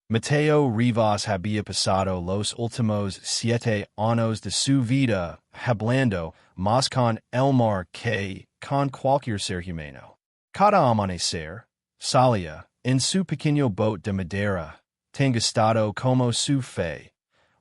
Mateo Rivas había pasado los últimos 7 años de su vida hablando más con el mar que con cualquier ser humano. Cada amanecer, salía en su pequeño bote de madera, tan gastado como su fe,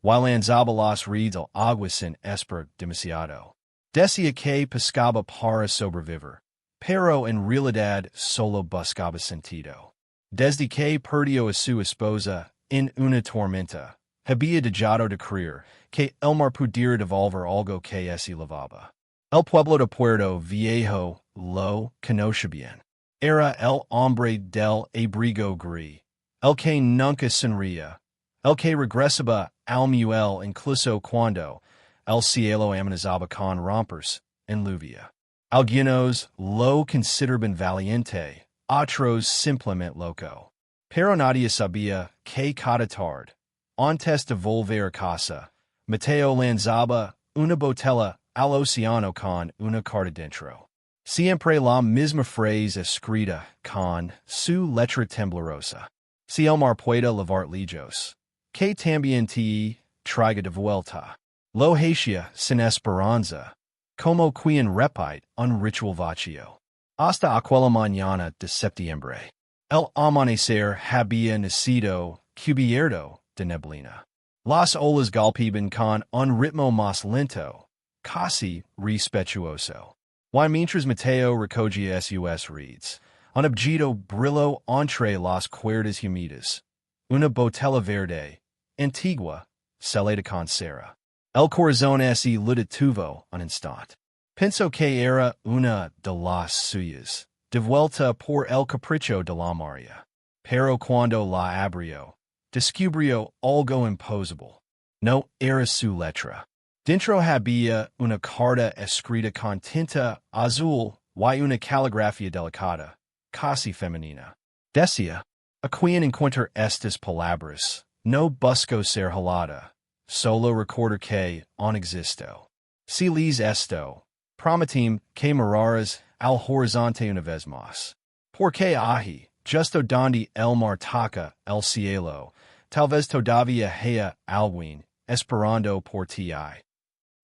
while lanzaba las redes al agua sin esperar demasiado. Decía que pescaba para sobrevivir, pero en realidad solo buscaba sentido. Desde que perdió a su esposa en una tormenta, había dejado de creer que el mar pudiera devolver algo que se lavaba. El pueblo de Puerto Viejo lo conocía bien. Era el hombre del abrigo gris, el que nunca sonría, el que regresaba al muelle incluso cuando el cielo amenazaba con romperse en lluvia. Algunos lo consideraban valiente, otros simplemente loco. Pero nadie sabía que cada tarde, antes de volver a casa, Mateo lanzaba una botella al océano con una carta dentro. Siempre la misma frase escrita con su letra temblorosa. Si el mar puede lavar lejos, que también te traiga de vuelta. Lo hacía sin esperanza, como quien repite un ritual vacío. Hasta aquella mañana de septiembre. El amanecer había nacido cubierto de neblina. Las olas golpeaban con un ritmo más lento, casi respetuoso. Y mientras Mateo recogía sus redes, un objeto brilló entre las cuerdas humidas. Una botella verde, antigua, selada con cera. El corazón se le detuvo un instante. Pensó que era una de las suyas, devuelta por el capricho de la María. Pero cuando la abrió, descubrió algo imposible. No era su letra. Dentro había una carta escrita con tinta azul y una caligrafía delicada, casi femenina. Decía, a quien encuentre estas palabras, no busco ser halada, solo recordar que on existo. Si lees esto, prometim que mirarás al horizonte una vez más. Porque allí, justo donde el mar toca el cielo, tal vez todavía haya alguien esperando por ti.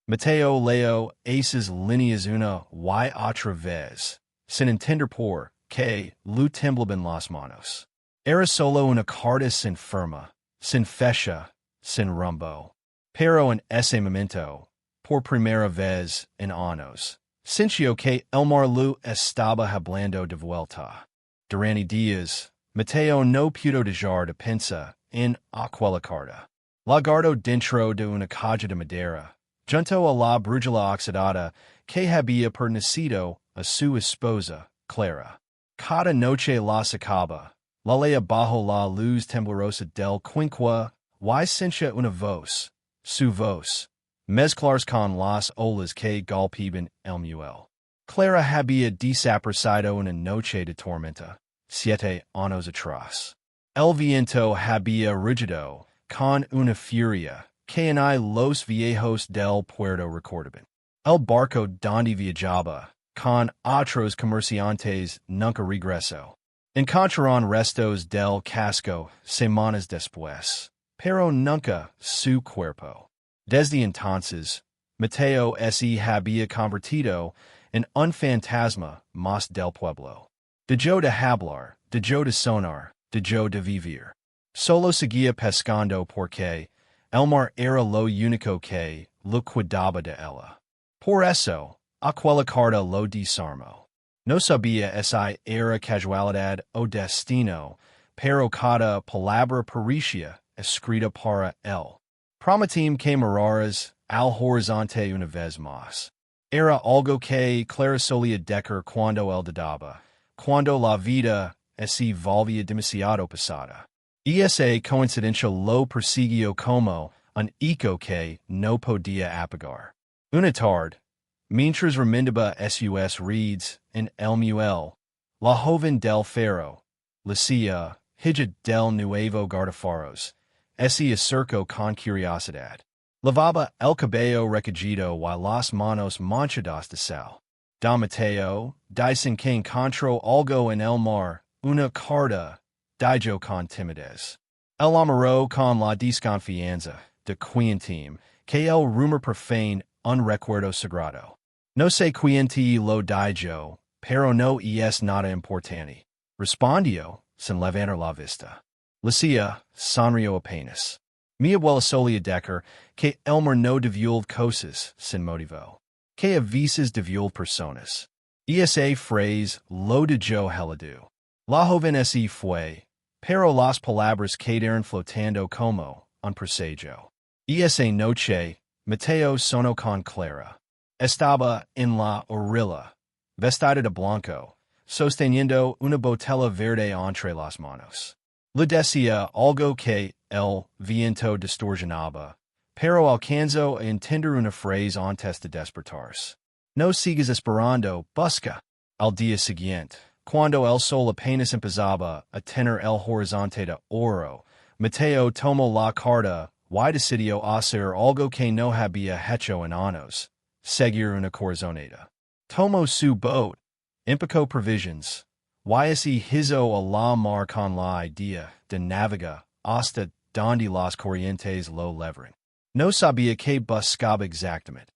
Mateo leo esas líneas una y otra vez, sin entender por qué le temblaban las manos. Era solo una carta sin firma, sin fecha, sin rumbo. Pero en ese momento, por primera vez en años, sintió que el mar le estaba hablando de vuelta. Durante días, Mateo no pudo dejar de pensar en aquella carta. La guardó dentro de una caja de madera, junto a la brújula oxidada que había pertenecido a su esposa, Clara. Cada noche la sacaba, la leía bajo la luz temblorosa del quinqué y sentía una voz, su voz, mezclarse con las olas que golpeaban el muelle. Clara había desaparecido una noche de tormenta, 7 años atrás. El viento había rugido con una furia que ni los viejos del puerto recordaban. El barco donde viajaba con otros comerciantes nunca regresó. Encontraron restos del casco semanas después, pero nunca su cuerpo. Desde entonces, Mateo se había convertido en un fantasma más del pueblo. Dejó de hablar, dejó de sonar, dejó de vivir. Solo seguía pescando porque el mar era lo único que le cuidaba de ella. Por eso, aquella carta lo desarmó. No sabía si era casualidad o destino, pero cada palabra parecía escrita para él. Prometim que miraras al horizonte una vez más. Era algo que Clara solía decir cuando él dudaba, cuando la vida se volvía demasiado pesada. Y ese coincidencia lo persiguió como un eco que no podía apagar. Una tarde, mientras remendaba sus redes en el muelle, la joven del ferro, Lucia, hija del nuevo guardafaros, se acercó con curiosidad. Lavaba el cabello recogido y las manos manchadas de sal. Don Mateo, dicen que encontró algo en el mar, una carta, dijo con timidez. El amoró con la desconfianza de quien que el rumor profane un recuerdo sagrado. No sé quién lo dijo, pero no es nada importante. Respondió, sin levantar la vista. Lucia sonrió apenas. Mi abuela solía decir que Elmer no devolvió cosas sin motivo, que a veces devolvió personas. Esa phrase lo dijo helado. La joven así fue, pero las palabras quedaron flotando como un presagio. Esa noche, Mateo sonó con Clara. Estaba en la orilla, vestida de blanco, sosteniendo una botella verde entre las manos. Le decía algo que el viento distorsionaba, pero alcanzó a entender una frase antes de despertarse. No sigas esperando, busca. Al día siguiente, cuando el sol apenas empezaba a tener el horizonte de oro, Mateo tomó la carta y decidió hacer algo que no había hecho en años, seguir una corazonada. Tomó su boat, empacó provisions, y así hizo a la mar con la idea de navegar hasta donde las corrientes lo llevaran. No sabía qué buscaba exactamente.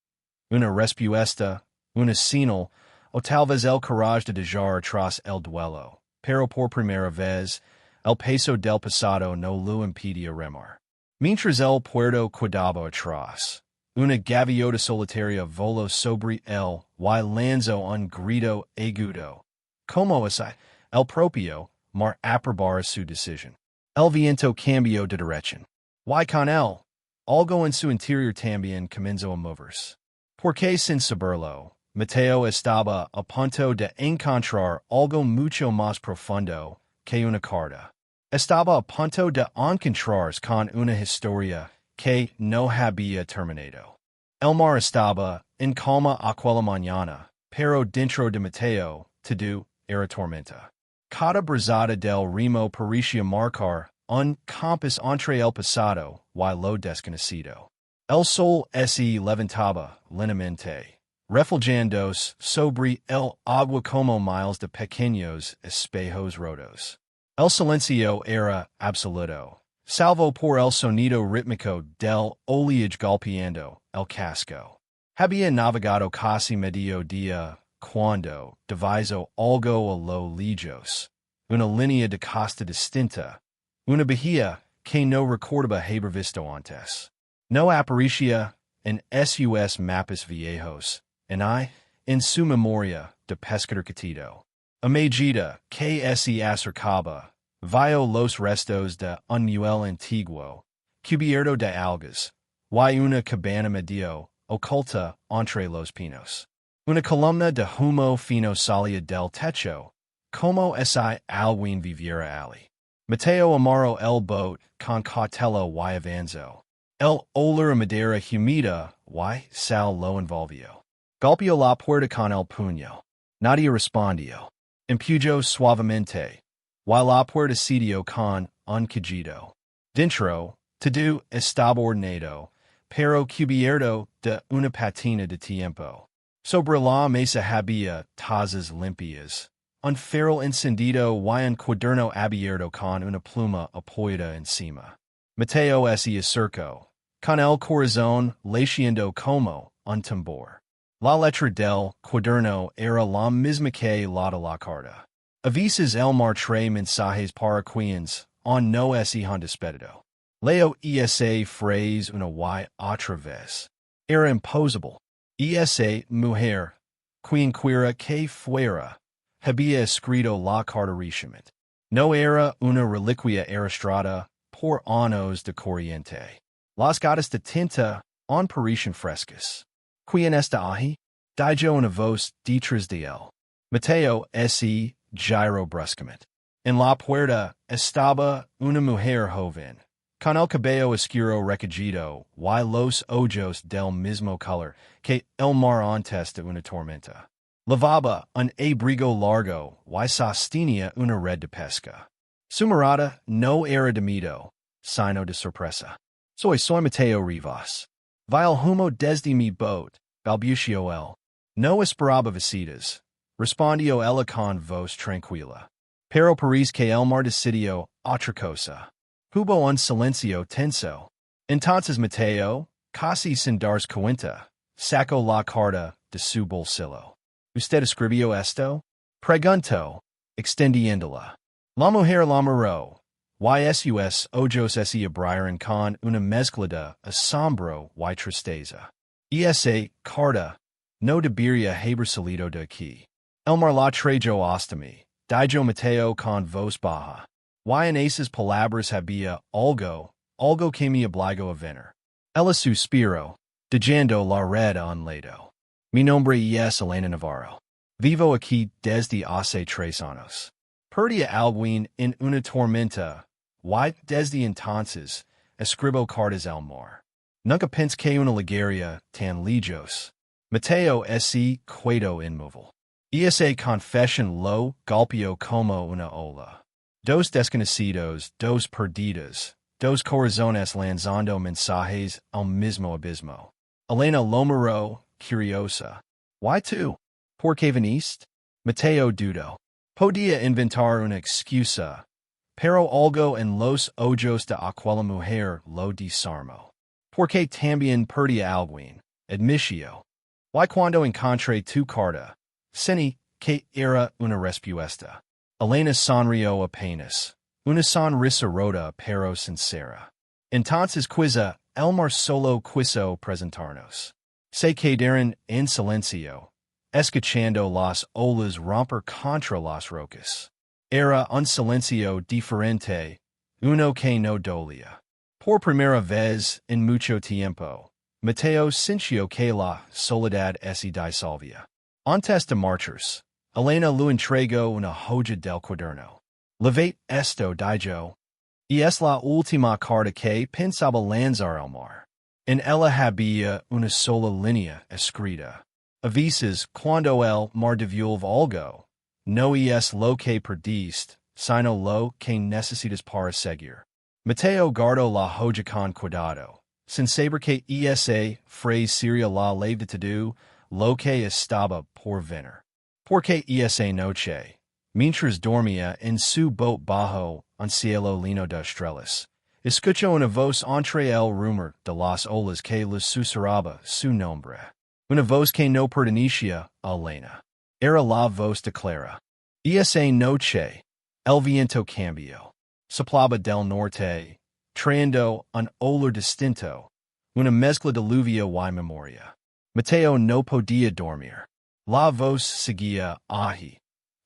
Una respuesta, una señal, o tal vez el coraje de dejar atrás el duelo, pero por primera vez, el peso del pasado no lo impedía remar. Mientras el puerto quedaba atrás, una gaviota solitaria voló sobre él y lanzó un grito agudo. Como así, el propio mar aprobara su decisión. El viento cambió de dirección. Y con él, algo en su interior también comenzó a moverse. Porque sin saberlo, Mateo estaba a punto de encontrar algo mucho más profundo que una carta. Estaba a punto de encontrarse con una historia que no había terminado. El mar estaba en calma aquella mañana, pero dentro de Mateo, todo era tormenta. Cada brazada del remo parecía marcar un compass entre el pasado y lo desconocido. El sol se levantaba lentamente, reflejándose sobre el agua como miles de pequeños espejos rotos. El silencio era absoluto, salvo por el sonido rítmico del oleaje golpeando el casco. Había navegado casi medio día cuando divisó algo a lo lejos, una línea de costa distinta, una bahía que no recordaba haber visto antes. No aparecía en sus mapas viejos, en su memoria de pescador catido. A medida que se acercaba, vio los restos de un muelle antiguo, cubierto de algas, y una cabana medio oculta entre los pinos. Una columna de humo fino salía del techo, como si alguien viviera allí. Mateo amarró el boat con cautela y avanzó. El olor a madera humida y sal lo envolvió. Golpeó la puerta con el puño. Nadie respondió. Empujó suavemente, y la puerta cedió con un quejido. Dentro, todo estaba ordenado, pero cubierto de una patina de tiempo. Sobre la mesa había tazas limpias, un farol encendido y un cuaderno abierto con una pluma apoyada encima. Mateo se acercó, con el corazón latiendo como un tambor. La letra del cuaderno era la misma que la de la carta. A veces el mar trae mensajes para quienes no se han despedido. Leo esa phrase una y otra vez. Era imposible. Esa mujer, quien quiera que fuera, había escrito la carta recientemente. No era una reliquia arrastrada por años de corriente. Las gotas de tinta aún parecían frescas. ¿Quién está ahí? Dijo una voz detrás de él. Mateo se giró bruscamente. En la puerta estaba una mujer joven, con el cabello oscuro recogido y los ojos del mismo color que el mar antes de una tormenta. Lavaba un abrigo largo y sostenía una red de pesca. Su mirada no era de miedo, sino de sorpresa. Soy Mateo Rivas. Vi el humo desde mi boat, balbució él. No esperaba visitas, respondió ella con voz tranquila. Pero parece que el mar decidió otra cosa. Hubo un silencio tenso. Entonces Mateo, casi sin darse cuenta, sacó la carta de su bolsillo. ¿Usted escribió esto? Preguntó, extendiéndola. La mujer la miró. Sus ojos se abrieron con una mezcla de asombro y tristeza. Esa carta no debería haber salido de aquí. Elmar la trajo hasta mí, dijo Mateo con voz baja. Y en esas palabras había algo que me obligó a venir. Ella suspiró, dejando la red a un lado. Mi nombre es Elena Navarro. Vivo aquí desde hace 3 años. Perdí alguien en una tormenta, y desde entonces escribo cartas al mar. Nunca pensé que una ligeria tan lejos. Mateo se quedó inmóvil. Esa confesión lo golpeó como una ola. Dos desconocidos, dos perdidas, dos corazones lanzando mensajes al mismo abismo. Elena lo miró, curiosa. ¿Why tú? ¿Por qué viniste? Mateo dudó. Podía inventar una excusa, pero algo en los ojos de aquella mujer lo desarmó. Porque también perdía alguien, admitió. Y cuando encontré tu carta, sentí que era una respuesta. Elena sonrió apenas, una sonrisa rota pero sincera. Entonces quizá Elmar solo quiso presentarnos. Se quedaron en silencio, escuchando las olas romper contra las rocas. Era un silencio diferente, uno que no dolía. Por primera vez en mucho tiempo, Mateo sintió que la soledad se disolvía. Antes de marcharse, Elena le entregó una hoja del cuaderno. Levate esto, dijo. Y es la última carta que pensaba lanzar al mar. En ella había una sola línea escrita. Avisas cuando el mar devuelve algo. No es lo que perdiste, sino lo que necesitas para seguir. Mateo guardó la hoja con cuidado, sin saber que esa frase sería la leve de todo lo que estaba por venir. Porque esa noche, mientras dormía en su boat bajo un cielo lleno de estrellas, escuchó una voz entre el rumor de las olas que le susurraba su nombre. Una voz que no pertenecía a Elena. Era la voz de Clara. Esa noche, el viento cambió. Soplaba del norte, trayendo un olor distinto, una mezcla de lluvia y memoria. Mateo no podía dormir. La voz seguía ahí,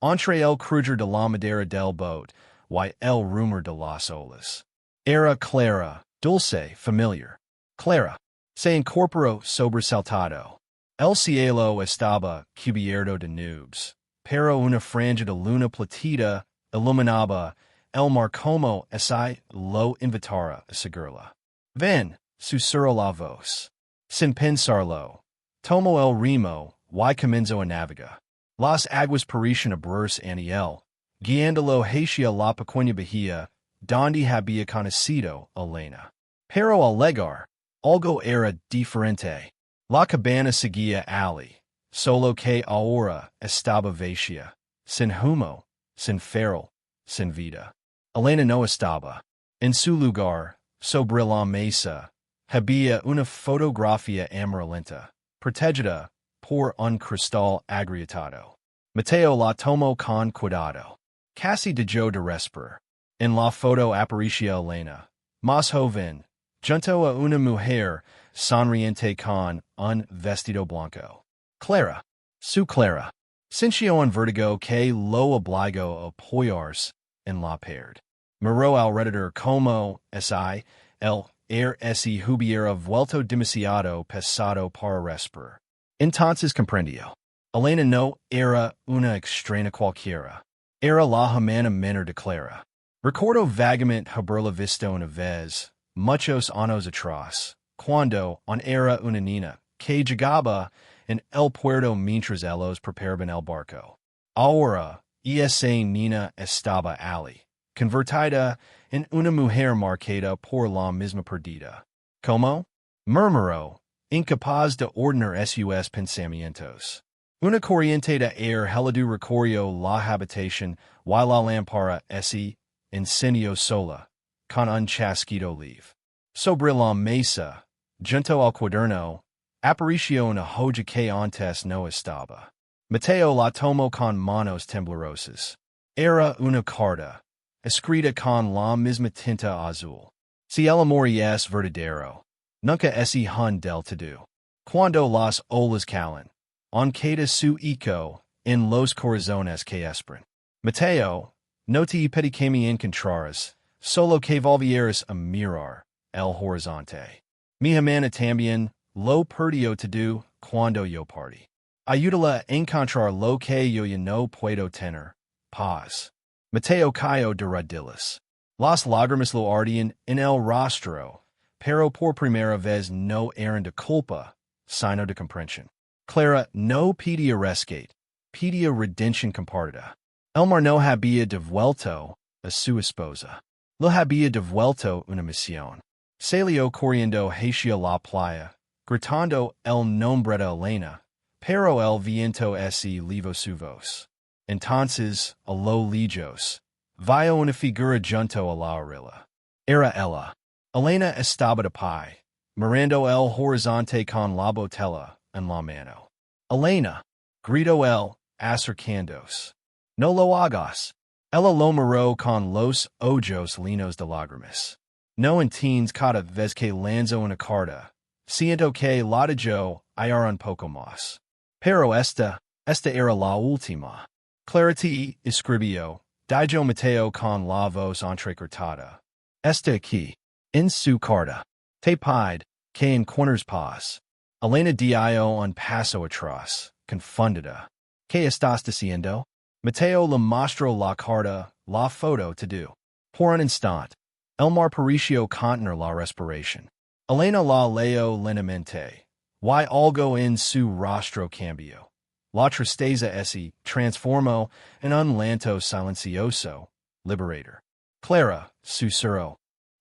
entre el crujir de la madera del boat y el rumor de las olas. Era Clara, dulce, familiar. Clara se incorporó sobresaltado. El cielo estaba cubierto de nubes, pero una franja de luna plateada iluminaba el mar como si lo invitara a seguirla. Ven, susurró la voz. Sin pensarlo, tomó el remo y comenzó a navegar. Las aguas parecían abrirse ante él, guiándolo hacia la pequeña bahía donde había conocido a Elena. Pero al llegar, algo era diferente. La cabana seguía allí, solo que ahora estaba vacía, sin humo, sin farol, sin vida. Elena no estaba. En su lugar, sobre la mesa, había una fotografía amarillenta, protegida por un cristal agrietado. Mateo la tomó con cuidado. Casi dejó de respirar. En la foto aparecía Elena, más joven, junto a una mujer sonriente con un vestido blanco. Clara, su Clara, sintió un vértigo que lo obligó a apoyarse en la pared. Miró alrededor como si el air se hubiera vuelto demasiado pesado para respirar. Entonces comprendió. Elena no era una extraña cualquiera. Era la humana menor de Clara. Recuerdo vagamente haberla visto una vez, muchos años atrás, cuando era una niña que llegaba en el puerto mientras ellos preparaban el barco. Ahora, esa niña estaba allí, convertida en una mujer marcada por la misma pérdida. ¿Cómo? Murmuró, incapaz de ordenar sus pensamientos. Una corriente de air helado recorrió la habitación y la lámpara se encendió sola, con un chasquido leave. Sobre la mesa, junto al cuaderno, aparicio una hoja que antes no estaba. Mateo la tomó con manos temblorosas. Era una carta, escrita con la misma tinta azul. Si el amor es verdadero, nunca es hijo del todo. Cuando las olas calan, on queda su eco en los corazones que esperan. Mateo, no te pedí que me encontraras, solo que volvieras a mirar el horizonte. Mi hermana también lo perdió todo cuando yo partí. Ayúdala a encontrar lo que yo ya no puedo tener, paz. Mateo cayó de rodillas. Las lágrimas lo ardían en el rostro, pero por primera vez no eran de culpa, sino de comprensión. Clara no pedía rescate, pedía redención compartida. Elmar no había devuelto a su esposa. Le había devuelto una misión. Salió corriendo hacia la playa, gritando el nombre de Elena, pero el viento se levó su voz. Entonces, a lo lejos, vio una figura junto a la orilla. Era ella. Elena estaba de pie, mirando el horizonte con la botella en la mano. Elena, gritó él, acercándose. No lo hagas. Ella lo miró con los ojos llenos de lágrimas. No entiendes cada vez que lanzo una carta. Siento que la dejó ir un poco más. Pero esta era la última. Clarity escribió, dijo Mateo con la voz entrecortada. Está aquí, en su carta. Te pido que encuentres paz. Elena dio un paso atrás, confundida. ¿Qué estás diciendo? Mateo le mostró la carta, la foto todo. Por un instante, Elmar pareció contener la respiración. Elena la leyó lentamente. Y algo en su rostro cambió. La tristeza se transformó en un llanto silencioso, liberador. Clara susurró.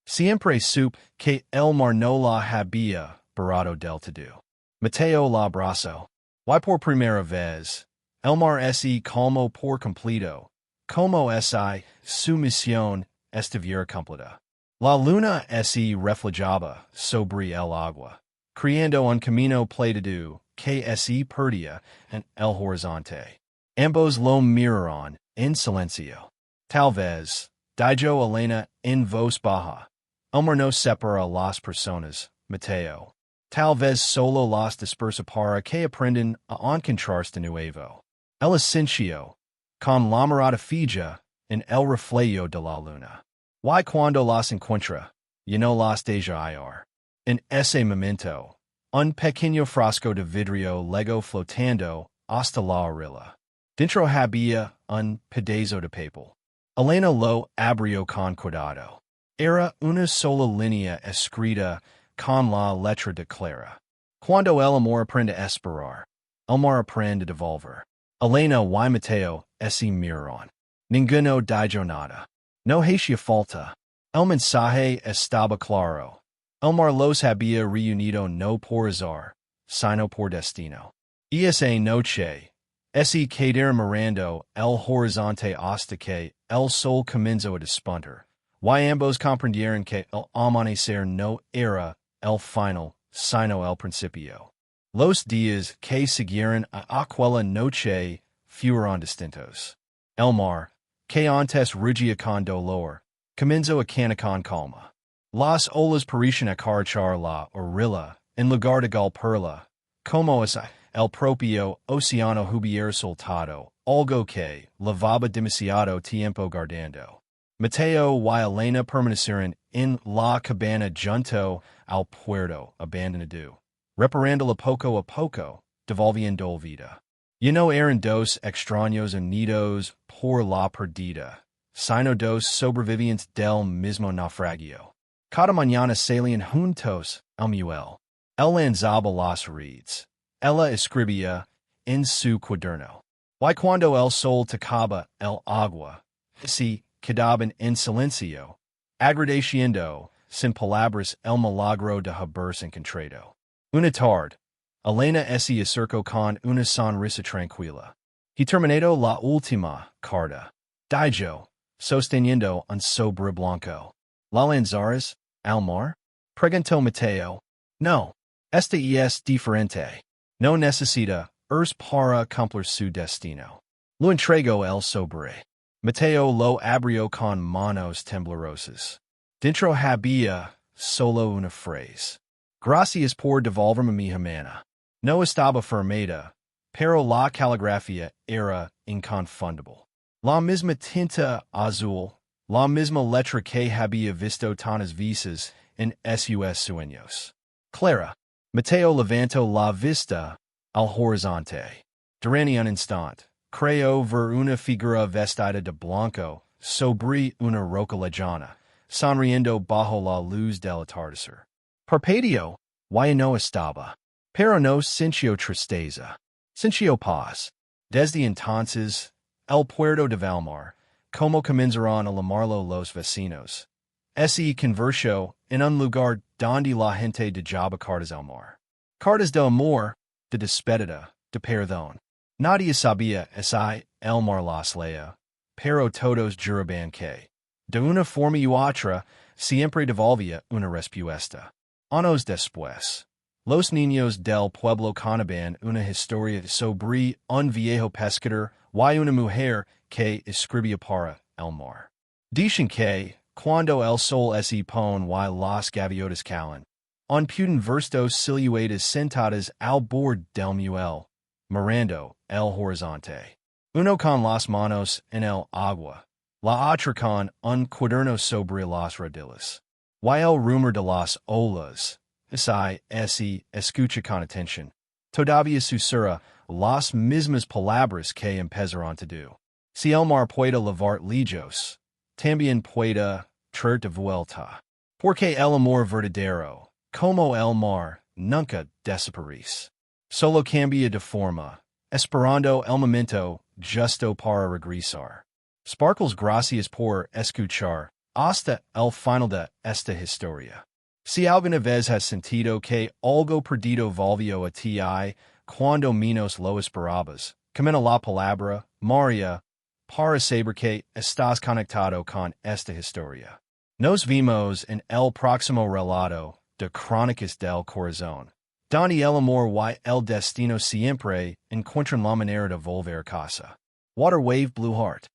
Siempre supe que Elmar no la había borrado del todo. Mateo la abrazó. Y por primera vez, Elmar se calmó por completo, como si su misión estuviera cumplida. La luna se reflejaba sobre el agua, creando un camino plano que se perdía en el horizonte. Ambos lo miraron en silencio. Tal vez, dijo Elena en voz baja, Elmar no separa a las personas, Mateo. Tal vez solo las dispersa para que aprendan a encontrarse de nuevo. El silencio, con la mirada fija en el reflejo de la luna. Y cuando las encuentra, ya no las deja ir. En ese momento, un pequeño frasco de vidrio llegó flotando hasta la orilla. Dentro había un pedazo de papel. Elena lo abrió con cuidado. Era una sola línea escrita con la letra de Clara. Cuando el amor aprende a esperar, Elmar aprende a devolver. Elena y Mateo se miraron. Ninguno dijo nada. No hacía falta. El mensaje estaba claro. Elmar los había reunido no por azar, sino por destino. Y esa noche, se quedaron mirando el horizonte hasta que el sol comenzó a despuntar. Y ambos comprendieron que el amanecer no era el final, sino el principio. Los días que siguieron a aquella noche fueron distintos. Elmar, que antes rugía con dolor, comenzó a caminar con calma. Las olas parecían acariciar la orilla en lugar de golpearla, como si el propio océano hubiera soltado algo que llevaba demasiado tiempo guardando. Mateo y Elena permanecieron en la cabana junto al puerto abandonado, reparándola poco a poco, devolviendo vida. Ya no eran dos extraños unidos por la perdida, sino dos sobrevivientes del mismo naufragio. Cada mañana salían juntos al muelle. Él lanzaba las redes. Ella escribía en su cuaderno. Y cuando el sol tocaba el agua, se quedaban en silencio, agradeciendo, sin palabras, el milagro de haberse encontrado. Una tarde, Elena se acercó con una sonrisa tranquila. He terminado la última carta. Dijo, sosteniendo un sobre blanco. La Lanzares, Almar, preguntó Mateo. No, este es diferente. No necesita para cumplir su destino. Lo entrego el sobre. Mateo lo abrió con manos temblorosas. Dentro había solo una frase. Gracias por devolverme mi hermana. No estaba firmada, pero la caligrafía era inconfundible. La misma tinta azul, la misma letra que había visto tantas veces en sus sueños. Clara. Mateo levantó la vista al horizonte. Durante un instante, creyó ver una figura vestida de blanco sobre una roca lejana, sonriendo bajo la luz del atardecer. Parpadeó, ya no estaba, pero no sintió tristeza, sintió paz. Desde entonces, el puerto de Valmar, como comenzaron a llamarlo los vecinos, se convirtió en un lugar donde la gente dejaba cartas al mar. Cartas de amor, de despedida, de perdón. Nadie sabía si el mar las leía, pero todos juraban que, de una forma u otra, siempre devolvía una respuesta. Años después, los niños del pueblo contaban una historia sobre un viejo pescador y una mujer que escribía para el mar. Dicen que, cuando el sol se pone y las gaviotas caen, pueden verse siluetas sentadas al borde del muelle, mirando el horizonte. Uno con las manos en el agua, la otra con un cuaderno sobre las radilas. Y el rumor de las olas, se escucha con atención. Todavía susurra las mismas palabras que empezaron a do. Si el mar puede levar lejos, también puede traer de vuelta. Porque el amor verdadero, como el mar, nunca desaparece. Solo cambia de forma, esperando el momento justo para regresar. Sparkles, gracias por escuchar. Hasta el final de esta historia. Si alguna vez has sentido que algo perdido volvió a ti cuando menos lo esperabas, comenta la palabra María para saber que estás conectado con esta historia. Nos vemos en el próximo relato de Crónicas del Corazón, donde el amor y el destino siempre encuentran la manera de volver a casa. Water Wave Blue Heart.